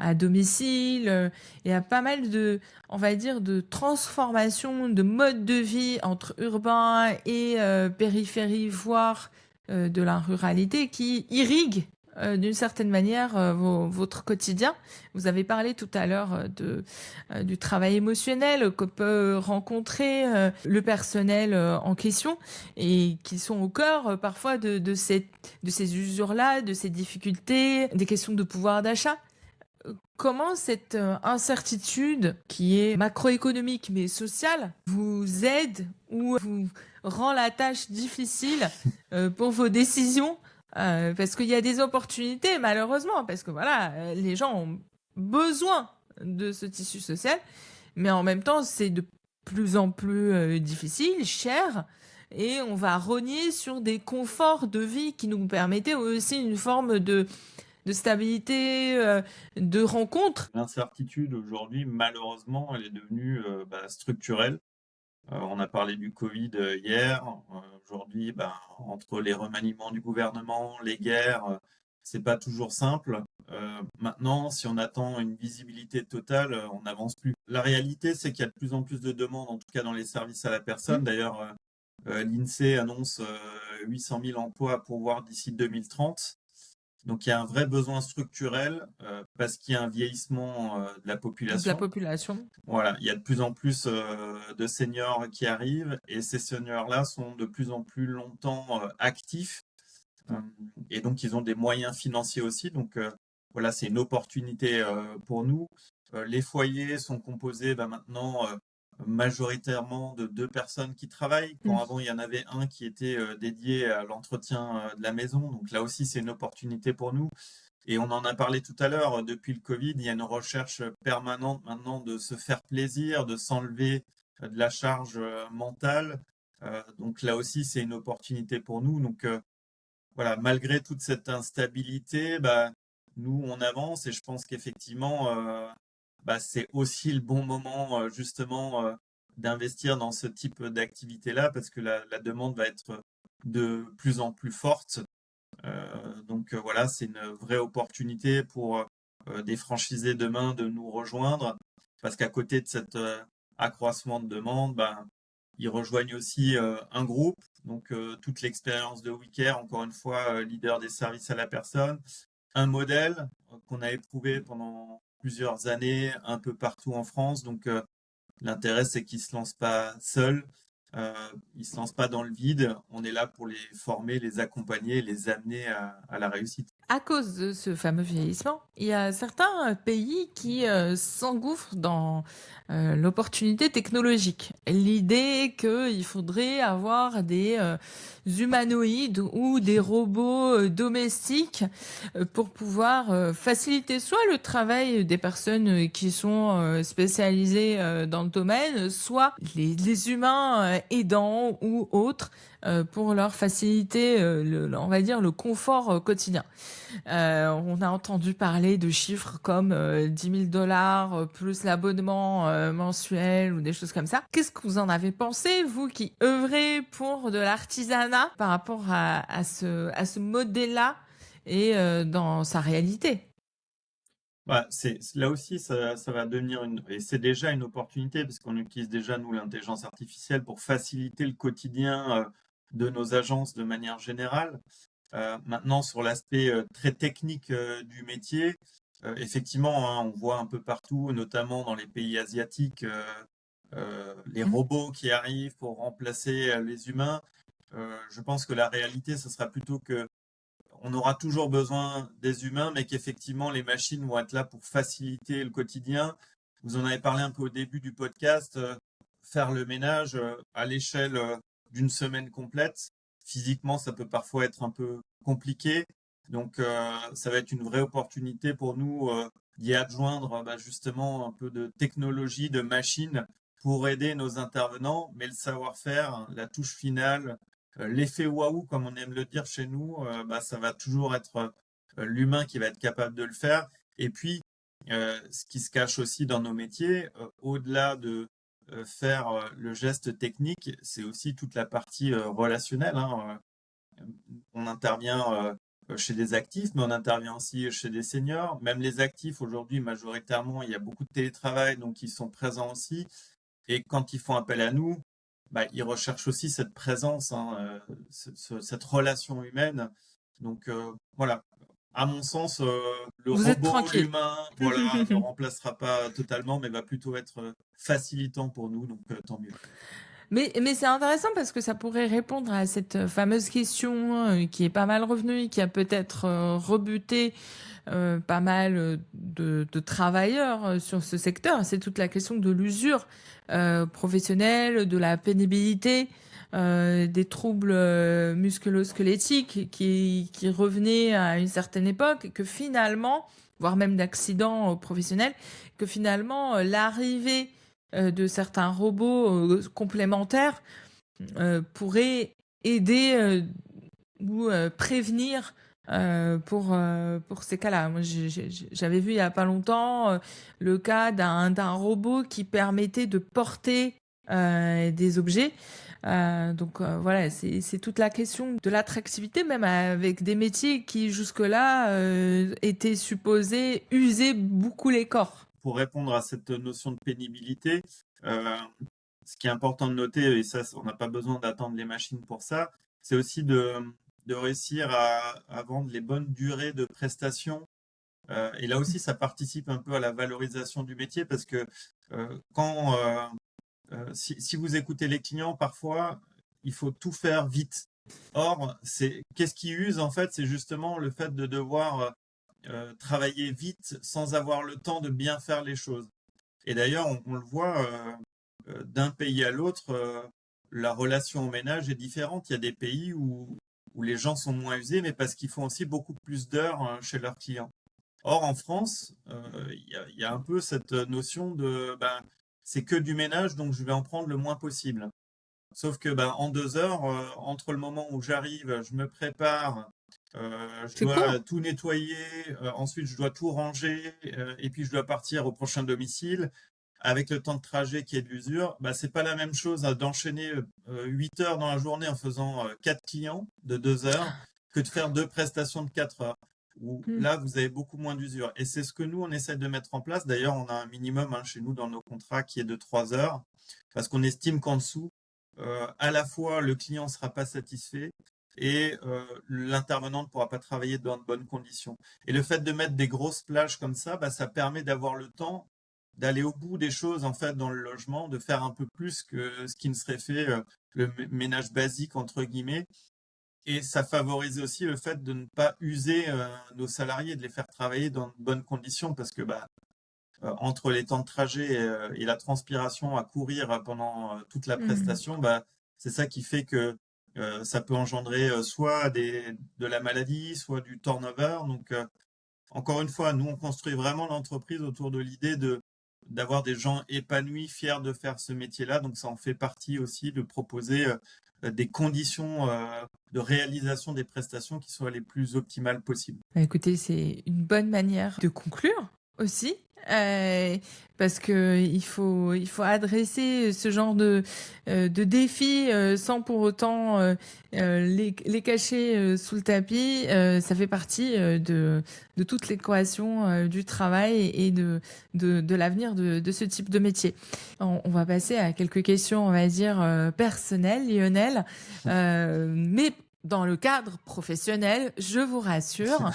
à domicile. Il y a pas mal de, on va dire, de transformations de mode de vie entre urbain et périphérie, voire de la ruralité qui irrigue d'une certaine manière votre quotidien. Vous avez parlé tout à l'heure du travail émotionnel que peut rencontrer le personnel en question et qui sont au cœur parfois de ces usures-là, de ces difficultés, des questions de pouvoir d'achat. Comment cette incertitude qui est macroéconomique mais sociale vous aide ou vous rend la tâche difficile pour vos décisions parce qu'il y a des opportunités malheureusement parce que voilà les gens ont besoin de ce tissu social mais en même temps c'est de plus en plus difficile, cher et on va rogner sur des conforts de vie qui nous permettaient aussi une forme de stabilité, de rencontre. L'incertitude aujourd'hui, malheureusement, elle est devenue structurelle. On a parlé du Covid hier. Aujourd'hui, entre les remaniements du gouvernement, les guerres, c'est pas toujours simple. Maintenant, si on attend une visibilité totale, on n'avance plus. La réalité, c'est qu'il y a de plus en plus de demandes, en tout cas dans les services à la personne. D'ailleurs, l'INSEE annonce 800 000 emplois à pourvoir d'ici 2030. Donc, il y a un vrai besoin structurel parce qu'il y a un vieillissement de la population. De la population. Voilà, il y a de plus en plus de seniors qui arrivent et ces seniors-là sont de plus en plus longtemps actifs et donc ils ont des moyens financiers aussi. Donc voilà, c'est une opportunité pour nous. Les foyers sont composés maintenant majoritairement de 2 personnes qui travaillent. Quand avant il y en avait un qui était dédié à l'entretien de la maison. Donc là aussi c'est une opportunité pour nous. Et on en a parlé tout à l'heure, depuis le Covid, il y a une recherche permanente maintenant de se faire plaisir, de s'enlever de la charge mentale. Donc là aussi, c'est une opportunité pour nous. Donc voilà, malgré toute cette instabilité, nous, on avance et je pense qu'effectivement, c'est aussi le bon moment justement d'investir dans ce type d'activité-là parce que la demande va être de plus en plus forte. Donc voilà, c'est une vraie opportunité pour des franchisés demain de nous rejoindre parce qu'à côté de cet accroissement de demande, ils rejoignent aussi un groupe. Donc toute l'expérience de WeCare, encore une fois, leader des services à la personne, un modèle qu'on a éprouvé pendant plusieurs années un peu partout en France. Donc l'intérêt, c'est qu'ils ne se lancent pas seuls. Ils ne se lancent pas dans le vide. On est là pour les former, les accompagner, les amener à la réussite. À cause de ce fameux vieillissement, il y a certains pays qui s'engouffrent dans l'opportunité technologique. L'idée qu'il faudrait avoir des humanoïdes ou des robots domestiques pour pouvoir faciliter soit le travail des personnes qui sont spécialisées dans le domaine, soit les humains aidants ou autres pour leur faciliter, on va dire, le confort quotidien. On a entendu parler de chiffres comme 10 000 $ plus l'abonnement mensuel ou des choses comme ça. Qu'est-ce que vous en avez pensé, vous qui œuvrez pour de l'artisanat par rapport à ce modèle-là et dans sa réalité? Là aussi, ça va devenir et c'est déjà une opportunité parce qu'on utilise déjà, nous, l'intelligence artificielle pour faciliter le quotidien de nos agences de manière générale. Maintenant, sur l'aspect très technique du métier, effectivement, hein, on voit un peu partout, notamment dans les pays asiatiques, les robots qui arrivent pour remplacer les humains. Je pense que la réalité, ce sera plutôt que on aura toujours besoin des humains, mais qu'effectivement, les machines vont être là pour faciliter le quotidien. Vous en avez parlé un peu au début du podcast, faire le ménage à l'échelle d'une semaine complète. Physiquement, ça peut parfois être un peu compliqué. Donc, ça va être une vraie opportunité pour nous d'y adjoindre justement un peu de technologie, de machines pour aider nos intervenants. Mais le savoir-faire, la touche finale, l'effet waouh, comme on aime le dire chez nous, ça va toujours être l'humain qui va être capable de le faire. Et puis, ce qui se cache aussi dans nos métiers, au-delà de faire le geste technique, c'est aussi toute la partie relationnelle, hein. On intervient chez des actifs, mais on intervient aussi chez des seniors. Même les actifs, aujourd'hui, majoritairement, il y a beaucoup de télétravail, donc ils sont présents aussi. Et quand ils font appel à nous, ils recherchent aussi cette présence, hein, cette relation humaine. Donc voilà, à mon sens, le Vous êtes robot, tranquille. l'humain, voilà, ne remplacera pas totalement, mais va plutôt être facilitant pour nous, donc tant mieux. Mais c'est intéressant parce que ça pourrait répondre à cette fameuse question qui est pas mal revenue, et qui a peut-être rebuté pas mal de travailleurs sur ce secteur. C'est toute la question de l'usure professionnelle, de la pénibilité, des troubles musculo-squelettiques qui revenaient à une certaine époque, que finalement, voire même d'accidents professionnels, que finalement l'arrivée de certains robots complémentaires pourrait aider ou prévenir pour ces cas-là. Moi, j'avais vu il y a pas longtemps le cas d'un robot qui permettait de porter des objets. Voilà, c'est toute la question de l'attractivité, même avec des métiers qui jusque-là étaient supposés user beaucoup les corps. Pour répondre à cette notion de pénibilité, ce qui est important de noter, et ça, on n'a pas besoin d'attendre les machines pour ça, c'est aussi de réussir à vendre les bonnes durées de prestations. Et là aussi, ça participe un peu à la valorisation du métier parce que si vous écoutez les clients, parfois, il faut tout faire vite. Or, qu'est-ce qui use en fait? C'est justement le fait de devoir travailler vite sans avoir le temps de bien faire les choses. Et d'ailleurs, on le voit d'un pays à l'autre, la relation au ménage est différente. Il y a des pays où les gens sont moins usés, mais parce qu'ils font aussi beaucoup plus d'heures chez leurs clients. Or, en France, il y a un peu cette notion de c'est que du ménage, donc je vais en prendre le moins possible. Sauf que en 2 heures, entre le moment où j'arrive, je me prépare, je C'est dois court. tout nettoyer, ensuite je dois tout ranger, et puis je dois partir au prochain domicile. Avec le temps de trajet qui est de l'usure, c'est pas la même chose d'enchaîner 8 heures dans la journée en faisant 4 clients de 2 heures que de faire 2 prestations de 4 heures. Où Mm. là, vous avez beaucoup moins d'usure. Et c'est ce que nous, on essaie de mettre en place. D'ailleurs, on a un minimum chez nous dans nos contrats qui est de 3 heures parce qu'on estime qu'en dessous, à la fois le client ne sera pas satisfait et l'intervenant ne pourra pas travailler dans de bonnes conditions. Et le fait de mettre des grosses plages comme ça, ça permet d'avoir le temps d'aller au bout des choses en fait dans le logement, de faire un peu plus que ce qui ne serait fait le ménage basique entre guillemets. Et ça favorise aussi le fait de ne pas user nos salariés, de les faire travailler dans de bonnes conditions parce que entre les temps de trajet et la transpiration à courir pendant toute la Mm. prestation, c'est ça qui fait que ça peut engendrer soit de la maladie, soit du turnover. Donc, encore une fois, nous, on construit vraiment l'entreprise autour de l'idée d'avoir des gens épanouis, fiers de faire ce métier-là. Donc, ça en fait partie aussi de proposer des conditions de réalisation des prestations qui soient les plus optimales possibles. Écoutez, c'est une bonne manière de conclure aussi, euh, parce que il faut adresser ce genre de défis sans pour autant les cacher sous le tapis. Ça fait partie de toute l'équation du travail et de l'avenir de ce type de métier. On va passer à quelques questions, on va dire, personnelles, Lionel, mais dans le cadre professionnel, je vous rassure.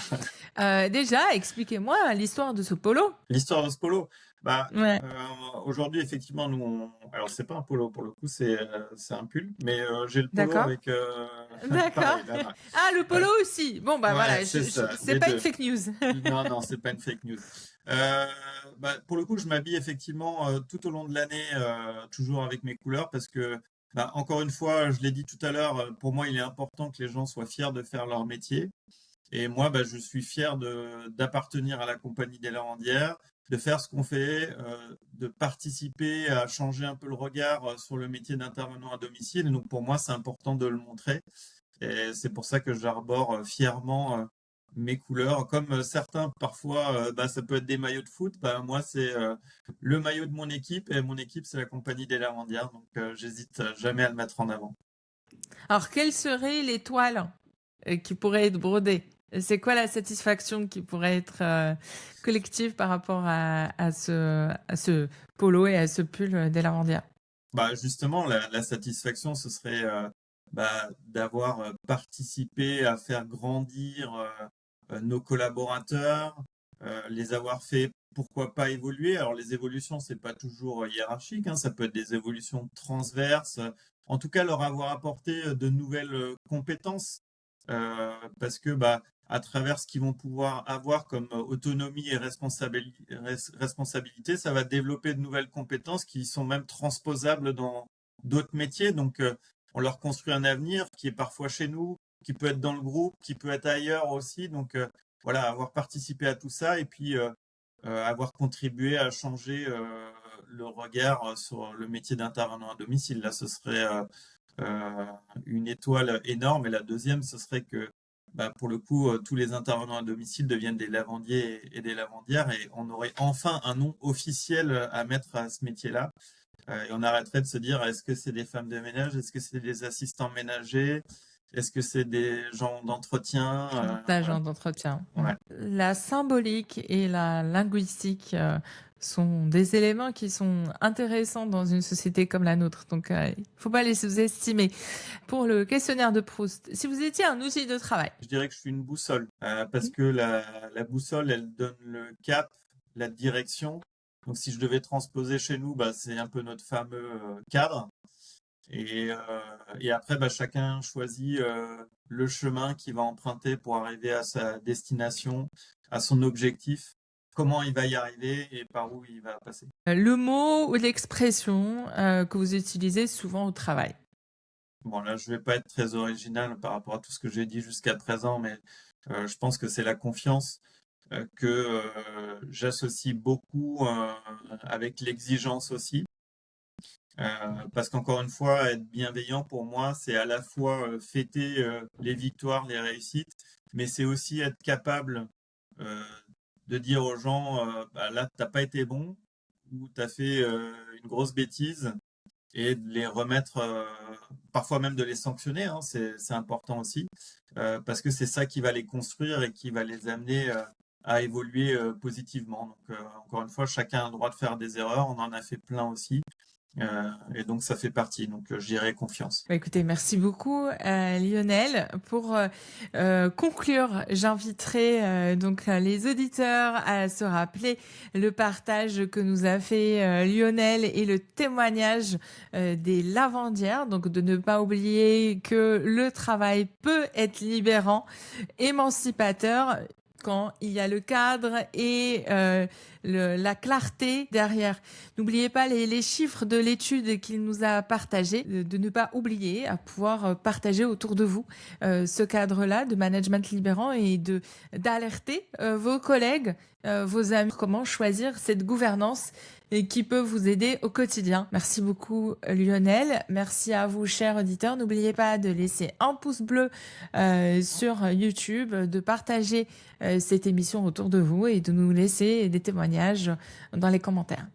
Déjà, expliquez-moi l'histoire de ce polo. L'histoire de ce polo, Ouais, aujourd'hui, effectivement, alors c'est pas un polo pour le coup, c'est un pull, mais j'ai le polo d'accord. avec, D'accord. pareil, là, Ah, le euh, polo aussi. Bon, bah ouais, voilà, c'est ça, c'est les pas une deux. fake news. Non, non, c'est pas une fake news. Pour le coup, je m'habille effectivement tout au long de l'année, toujours avec mes couleurs, parce que, encore une fois, je l'ai dit tout à l'heure, pour moi, il est important que les gens soient fiers de faire leur métier. Et moi, je suis fier d'appartenir à la Compagnie des Lavandières. de faire ce qu'on fait, de participer à changer un peu le regard sur le métier d'intervenant à domicile. Donc pour moi, c'est important de le montrer. Et c'est pour ça que j'arbore fièrement mes couleurs. Comme certains, parfois, ça peut être des maillots de foot. Moi, c'est le maillot de mon équipe. Et mon équipe, c'est la compagnie des Lavandières. Donc, j'hésite jamais à le mettre en avant. Alors, quelles seraient les toiles qui pourraient être brodées? C'est quoi la satisfaction qui pourrait être collective par rapport à ce polo et à ce pull des Lavandières? Justement, la satisfaction, ce serait d'avoir participé à faire grandir nos collaborateurs, les avoir fait, pourquoi pas, évoluer. Alors, les évolutions, c'est pas toujours hiérarchique, hein, ça peut être des évolutions transverses. En tout cas, leur avoir apporté de nouvelles compétences, parce que à travers ce qu'ils vont pouvoir avoir comme autonomie et responsabilité, ça va développer de nouvelles compétences qui sont même transposables dans d'autres métiers. Donc, on leur construit un avenir qui est parfois chez nous, qui peut être dans le groupe, qui peut être ailleurs aussi. Donc, voilà, avoir participé à tout ça et puis avoir contribué à changer le regard sur le métier d'intervenant à domicile. Là, ce serait une étoile énorme. Et la deuxième, ce serait que pour le coup, tous les intervenants à domicile deviennent des lavandiers et des lavandières et on aurait enfin un nom officiel à mettre à ce métier-là. Et on arrêterait de se dire, est-ce que c'est des femmes de ménage? Est-ce que c'est des assistants ménagers? Est-ce que c'est des gens d'entretien? D'agents d'entretien. Ouais. La symbolique et la linguistique sont des éléments qui sont intéressants dans une société comme la nôtre. Donc, il ne faut pas les sous-estimer. Pour le questionnaire de Proust, si vous étiez un outil de travail? Je dirais que je suis une boussole, parce que la boussole, elle donne le cap, la direction. Donc, si je devais transposer chez nous, c'est un peu notre fameux cadre. Et après, chacun choisit le chemin qu'il va emprunter pour arriver à sa destination, à son objectif, comment il va y arriver et par où il va passer. Le mot ou l'expression que vous utilisez souvent au travail? Bon, là, je vais pas être très original par rapport à tout ce que j'ai dit jusqu'à présent, mais je pense que c'est la confiance que j'associe beaucoup avec l'exigence aussi. Parce qu'encore une fois, être bienveillant pour moi, c'est à la fois fêter les victoires, les réussites, mais c'est aussi être capable de dire aux gens, là, t'as pas été bon, ou t'as fait une grosse bêtise, et de les remettre, parfois même de les sanctionner, hein, c'est important aussi, parce que c'est ça qui va les construire et qui va les amener à évoluer positivement. Donc, encore une fois, chacun a le droit de faire des erreurs, on en a fait plein aussi. Et donc ça fait partie, donc je dirais confiance. Écoutez, merci beaucoup Lionel. Pour conclure, j'inviterai donc les auditeurs à se rappeler le partage que nous a fait Lionel et le témoignage des lavandières, donc de ne pas oublier que le travail peut être libérant, émancipateur, quand il y a le cadre et la clarté derrière. N'oubliez pas les chiffres de l'étude qu'il nous a partagé, de ne pas oublier à pouvoir partager autour de vous ce cadre-là de management libérant et d'alerter vos collègues, vos amis, comment choisir cette gouvernance et qui peut vous aider au quotidien. Merci beaucoup Lionel, merci à vous chers auditeurs. N'oubliez pas de laisser un pouce bleu sur YouTube, de partager cette émission autour de vous et de nous laisser des témoignages dans les commentaires.